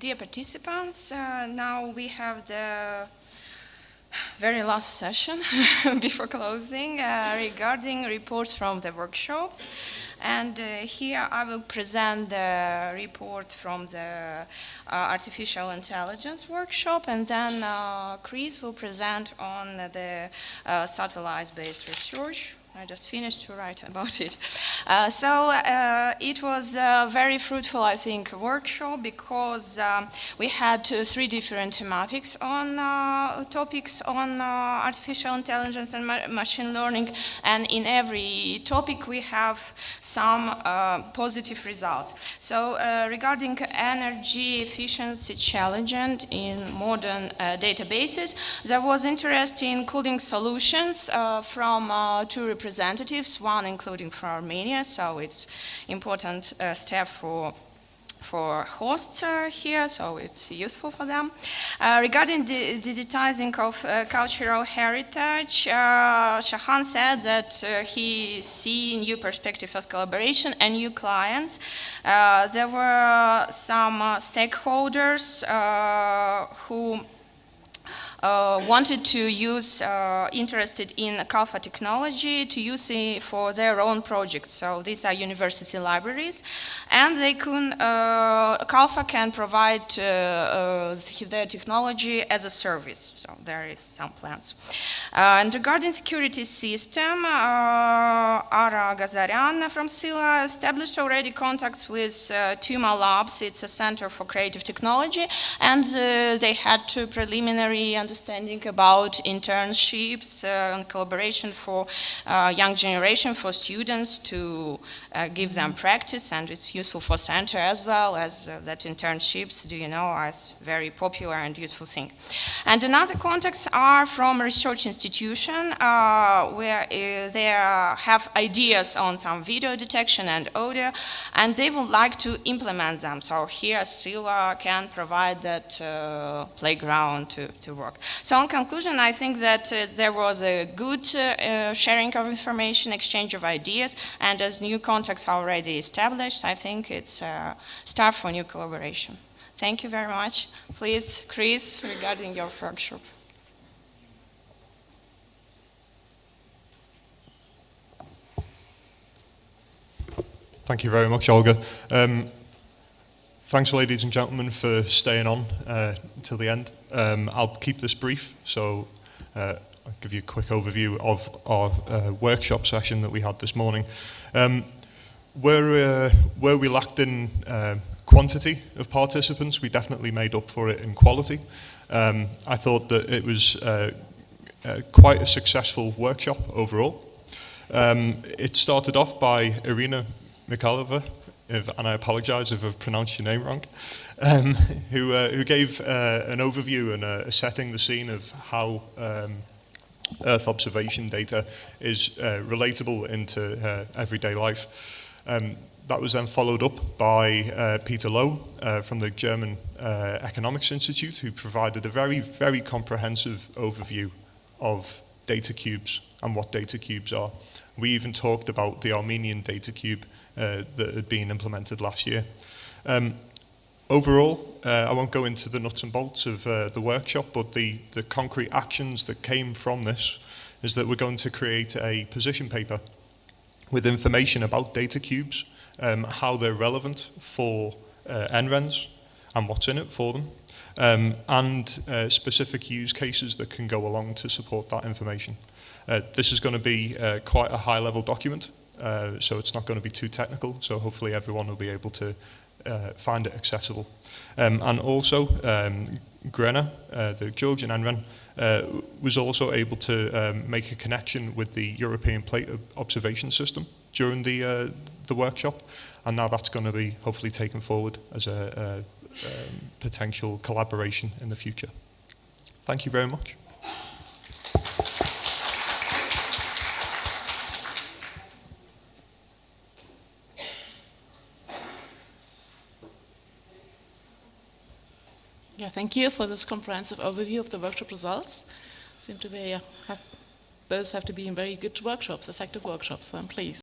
Dear participants, now we have the very last session before closing regarding reports from the workshops. And here I will present the report from the artificial intelligence workshop, and then Chris will present on the satellite-based research. I just finished to write about it. So it was a very fruitful, I think, workshop, because we had three different thematics on topics on artificial intelligence and machine learning, and in every topic we have some positive results. So regarding energy efficiency challenge in modern databases, there was interest in cooling solutions from two representatives, one including from Armenia, so it's important step for hosts here, so it's useful for them. Regarding the digitizing of cultural heritage, Shahan said that he sees new perspective as collaboration and new clients. There were some stakeholders who wanted to use, interested in Kalfa technology to use it for their own projects. So these are university libraries, and they can, Kalfa can provide their technology as a service. So there is some plans. And regarding security system, Ara Gazaryan from Sila established already contacts with Tuma Labs. It's a center for creative technology, and they had two preliminary understanding about internships and collaboration for young generation, for students to give them practice, and it's useful for center as well, as that internships, do you know, are very popular and useful thing. And another contacts are from research institution where they have ideas on some video detection and audio, and they would like to implement them. So here Sila can provide that playground to work. So in conclusion, I think that there was a good sharing of information, exchange of ideas, and as new contacts are already established, I think it's a start for new collaboration. Thank you very much. Please, Chris, regarding your workshop. Thank you very much, Olga. Thanks, ladies and gentlemen, for staying on till the end. I'll keep this brief, so I'll give you a quick overview of our workshop session that we had this morning. Where we lacked in quantity of participants, we definitely made up for it in quality. I thought that it was quite a successful workshop overall. It started off by Irina Mikhailova, and I apologize if I've pronounced your name wrong, who gave an overview and setting the scene of how Earth observation data is relatable into everyday life. That was then followed up by Peter Lowe from the German Economics Institute, who provided a very, very comprehensive overview of data cubes and what data cubes are. We even talked about the Armenian data cube that had been implemented last year. Overall, I won't go into the nuts and bolts of the workshop, but the concrete actions that came from this is that we're going to create a position paper with information about data cubes, how they're relevant for NRENs and what's in it for them, and specific use cases that can go along to support that information. This is going to be quite a high-level document, so it's not going to be too technical, so hopefully everyone will be able to find it accessible. And also, Grena, the Georgian NREN, was also able to make a connection with the European Plate Observation System during the workshop, and now that's going to be hopefully taken forward as a potential collaboration in the future. Thank you very much. Yeah, thank you for this comprehensive overview of the workshop results. Seem to be, both have to be in very good workshops, effective workshops, so I'm pleased.